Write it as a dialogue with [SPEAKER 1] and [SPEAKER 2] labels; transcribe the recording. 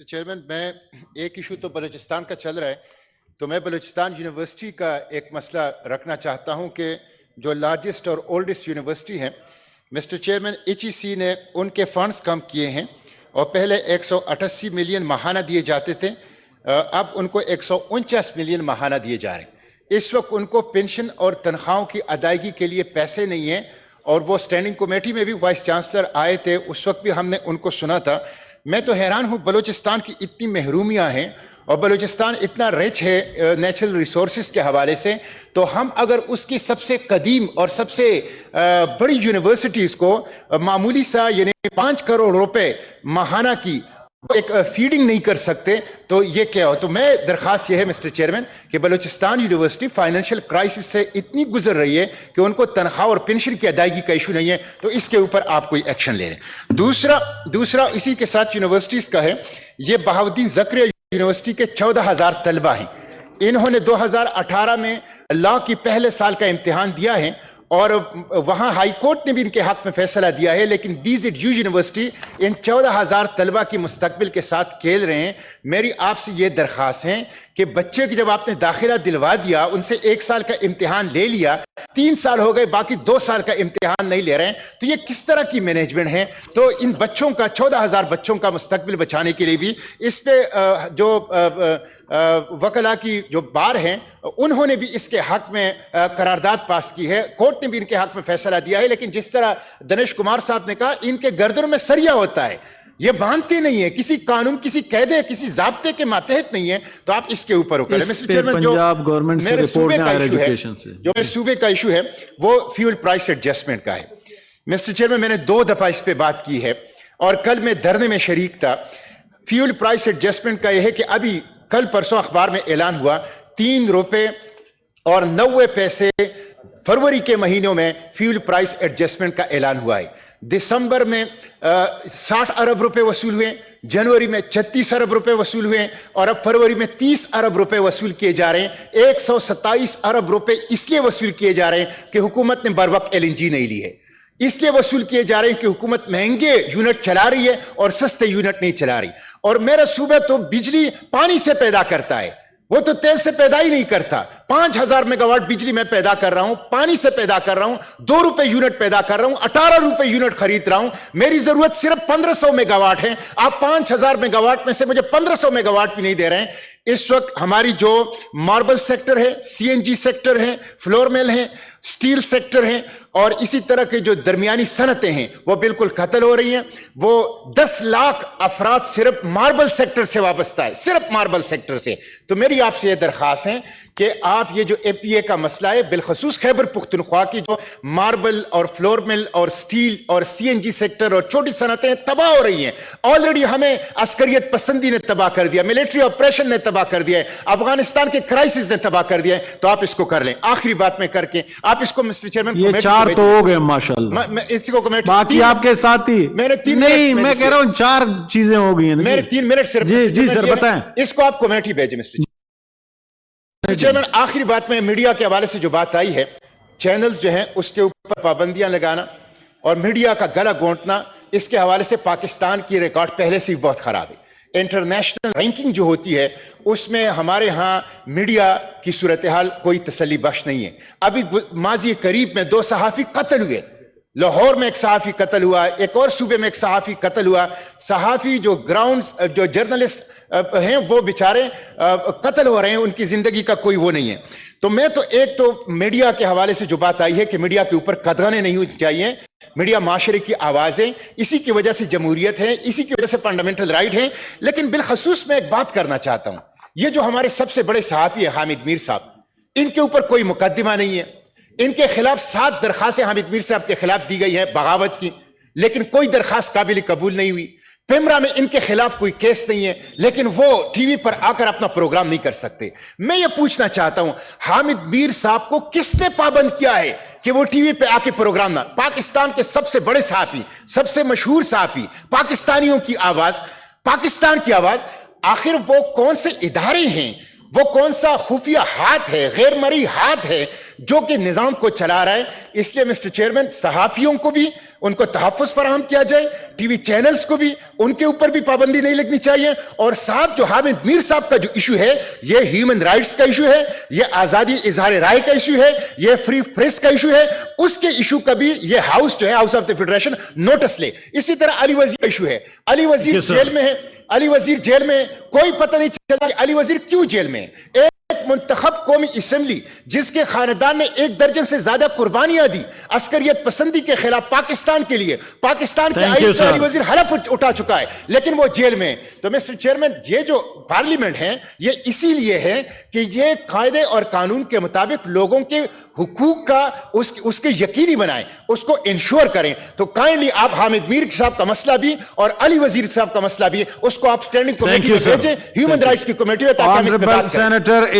[SPEAKER 1] Mister chairman, मैं एक issue तो बलूचिस्तान का चल रहा है, तो मैं बलूचिस्तान यूनिवर्सिटी का एक मसला रखना चाहता हूं कि जो लार्जेस्ट और ओल्डेस्ट यूनिवर्सिटी है, मिस्टर चेयरमैन, HEC ने उनके फंड्स कम किए हैं और पहले 188 मिलियन माहाना दिए जाते थे, अब उनको 149 मिलियन माहाना दिए जा रहे हैं। इस वक्त उनको पेंशन और तनख्वाहों की अदायगी के लिए पैसे नहीं हैं और वो स्टैंडिंग कमेटी में भी वाइस चांसलर आए थे, उस वक्त भी हमने उनको सुना था। मैं तो हैरान हूँ, बलूचिस्तान की इतनी महरूमियाँ हैं और बलूचिस्तान इतना रिच है नेचुरल रिसोर्सेज के हवाले से, तो हम अगर उसकी सबसे कदीम और सबसे बड़ी यूनिवर्सिटीज़ को मामूली सा यानी 5 करोड़ रुपए माहाना की एक फीडिंग नहीं कर सकते, तो ये क्या हो? तो मैं दरख्वास्त ये है मिस्टर चेयरमैन कि बलूचिस्तान यूनिवर्सिटी फाइनेंशियल क्राइसिस से इतनी गुजर रही है कि उनको तनख्वाह और पेंशन की अदायगी का इशू नहीं है, तो इसके ऊपर आप कोई एक्शन ले लें। दूसरा इसी के साथ यूनिवर्सिटीज़ का है, ये बहाउद्दीन ज़करिया यूनिवर्सिटी के 14,000 तलबा हैं। इन्होंने 2018 में लॉ की पहले साल का इम्तिहान दिया है और वहाँ हाई कोर्ट ने भी इनके हक में फैसला दिया है, लेकिन BZU यूनिवर्सिटी इन 14,000 तलबा की मुस्तकबिल के साथ खेल रहे हैं। मेरी आपसे ये दरख्वास्त है कि बच्चे की जब आपने दाखिला दिलवा दिया, उनसे 1 साल का इम्तिहान ले लिया, 3 साल हो गए, बाकी 2 साल का इम्तिहान नहीं ले रहे हैं, तो ये किस तरह की मैनेजमेंट है? तो इन बच्चों का 14,000 बच्चों का मुस्तकबिल बचाने के लिए भी इस पे जो वकला की जो बार हैं उन्होंने भी इसके हक में करारदाद पास की है, कोर्ट ने भी इनके हक में फैसला दिया है, लेकिन जिस तरह दिनेश कुमार साहब ने कहा, इनके गर्दनों में सरिया होता है, ये मानते नहीं है, किसी कानून, किसी कायदे, किसी ज़ाब्ते के मातहत नहीं है, तो आप इसके ऊपर करें। मिस्टर चेयरमैन, जो मेरे सूबे का इशू है वो फ्यूल प्राइस एडजस्टमेंट का है। मिस्टर चेयरमैन, मैंने 2 दफा इस पे बात की है और कल मैं धरने में शरीक था। फ्यूल प्राइस एडजस्टमेंट का यह है कि अभी कल परसों अखबार में ऐलान हुआ 3 रुपए और 90 पैसे फरवरी के महीनों में फ्यूल प्राइस एडजस्टमेंट का ऐलान हुआ है। दिसंबर में 60 अरब रुपए वसूल हुए, जनवरी में 36 अरब रुपए वसूल हुए और अब फरवरी में 30 अरब रुपए वसूल किए जा रहे हैं। 127 अरब रुपए इसलिए वसूल किए जा रहे हैं कि हुकूमत ने बर वक्त LNG नहीं ली है, इसलिए वसूल किए जा रहे हैं कि हुकूमत महंगे यूनिट चला रही है और सस्ते यूनिट नहीं चला रही। और मेरा सूबा तो बिजली पानी से पैदा करता है, वो तो तेल से पैदा ही नहीं करता। 5,000 मेगावाट बिजली मैं पैदा कर रहा हूं, पानी से पैदा कर रहा हूं, 2 रुपए यूनिट पैदा कर रहा हूं, 18 रुपए यूनिट खरीद रहा हूं। मेरी जरूरत सिर्फ 1500 मेगावाट है, आप 5,000 मेगावाट में से मुझे 1500 मेगावाट भी नहीं दे रहे हैं। इस वक्त हमारी जो मार्बल सेक्टर है, CNG सेक्टर है, फ्लोर मिल है, स्टील सेक्टर है और इसी तरह के जो दरमियानी सनतें हैं वो बिल्कुल खत्म हो रही हैं। वो 10 लाख अफराद सिर्फ मार्बल सेक्टर से वाबस्ता है, सिर्फ मार्बल सेक्टर से। तो मेरी आपसे ये दरख्वास्त है कि आप ये जो APA का मसला है, बिलखसूस खैबर पुख्तनख्वा की जो मार्बल और फ्लोर मिल और स्टील और CNG सेक्टर और छोटी सनतें तबाह हो रही हैं। ऑलरेडी हमें अस्करियत पसंदी ने तबाह कर दिया, मिलिट्री ऑपरेशन ने तबाह कर दिया है, अफगानिस्तान के क्राइसिस ने तबाह कर दिया है, तो आप इसको कर लें। आखिरी बात में करके आप इसको मिस्टर चेयरमैन,
[SPEAKER 2] ये 4 तो हो गए माशाल्लाह,
[SPEAKER 1] मैं इसको कमेटी,
[SPEAKER 2] बाकी आपके साथ ही
[SPEAKER 1] मैंने 3
[SPEAKER 2] नहीं, मैं कह रहा हूं 4 चीजें हो गई हैं।
[SPEAKER 1] मेरे 3 मिनट सिर्फ।
[SPEAKER 2] जी सर बताएं,
[SPEAKER 1] इसको आप कमेटी भेजें मिस्टर चेयरमैन। आखिरी बात में मीडिया के हवाले से जो बात आई है, चैनल्स जो हैं उसके ऊपर पाबंदियां लगाना और मीडिया का गला घोंटना, इसके हवाले से पाकिस्तान की रिकॉर्ड पहले से ही बहुत खराब है। इंटरनेशनल रैंकिंग जो होती है उसमें हमारे यहाँ मीडिया की सूरत हाल कोई तसल्ली बख्श नहीं है। अभी माजी करीब में 2 सहाफ़ी कत्ल हुए, लाहौर में एक सहाफ़ी कत्ल हुआ, एक और सूबे में एक सहाफ़ी कत्ल हुआ। सहाफ़ी जो ग्राउंड जो जर्नलिस्ट हैं वो बेचारे कत्ल हो रहे हैं, उनकी ज़िंदगी का कोई वो नहीं है। तो मैं तो एक तो मीडिया के हवाले से जो बात आई है कि मीडिया के ऊपर कदगने नहीं होनी चाहिए, मीडिया माशरे की आवाज़ें, इसी की वजह से जमहूरियत है, इसी की वजह से फंडामेंटल राइट है। लेकिन बिलखसूस मैं एक बात करना चाहता हूँ, ये जो हमारे सबसे बड़े सहाफ़ी है हामिद मीर साहब, इनके ऊपर कोई मुकदमा नहीं है। इनके खिलाफ 7 दरखास्तें हामिद मीर साहब के खिलाफ दी गई हैं बगावत की, लेकिन कोई दरखास्त काबिल कबूल नहीं हुई। पिमरा में इनके खिलाफ कोई केस नहीं है, लेकिन वो टीवी पर आकर अपना प्रोग्राम नहीं कर सकते। मैं ये पूछना चाहता हूं, हामिद मीर साहब को किसने पाबंद किया है कि वो टीवी पे आके प्रोग्राम ना? पाकिस्तान के सबसे बड़े सहाफ़ी, सबसे मशहूर सहाफ़ी, पाकिस्तानियों की आवाज, पाकिस्तान की आवाज, आखिर वो कौन से इदारे हैं, वो कौन सा खुफिया हाथ है, गैर मरी हाथ है जो कि निजाम को चला रहा है? इसलिए मिस्टर चेयरमैन, सहाफियों को भी उनको तहफ़्फ़ुज़ फराहम किया जाए, टीवी चैनल्स को भी उनके ऊपर भी पाबंदी नहीं लगनी चाहिए, और साथ जो हामिद मीर साहब का जो इशू है, ये ह्यूमन राइट्स का इशू है, ये आज़ादी इजहार राय का इशू है, ये फ्री प्रेस का इशू है, उसके इशू का भी ये हाउस जो है, house of the federation, notice ले। इसी तरह अली वजीर का इशू है, अली वजीर जेल में है, अली वजीर जेल में है, कोई पता नहीं चला कि अली वजीर क्यों जेल में है। एक मुंतखब कौमी असेंबली जिसके खानदान ने 1 दर्जन से ज्यादा कुर्बानियां दी अस्करियत पसंदी के खिलाफ पाकिस्तान के लिए, पाकिस्तान के आईन का अली वजीर हलफ उठा चुका है, लेकिन वो जेल में। तो मिस्टर चेयरमैन, ये जो पार्लियामेंट है ये इसीलिए है कि ये कायदे और कानून के मुताबिक लोगों के हुकूक का उसके यकीनी बनाएं, उसको इंश्योर करें। तो काइंडली आप हामिद मीर साहब का मसला भी और अली वजीर साहब का मसला भी, उसको आप स्टैंडिंग कमेटी में भेजें, ह्यूमन राइट्स की कमेटी में, ताकि हम इस पे बात करें।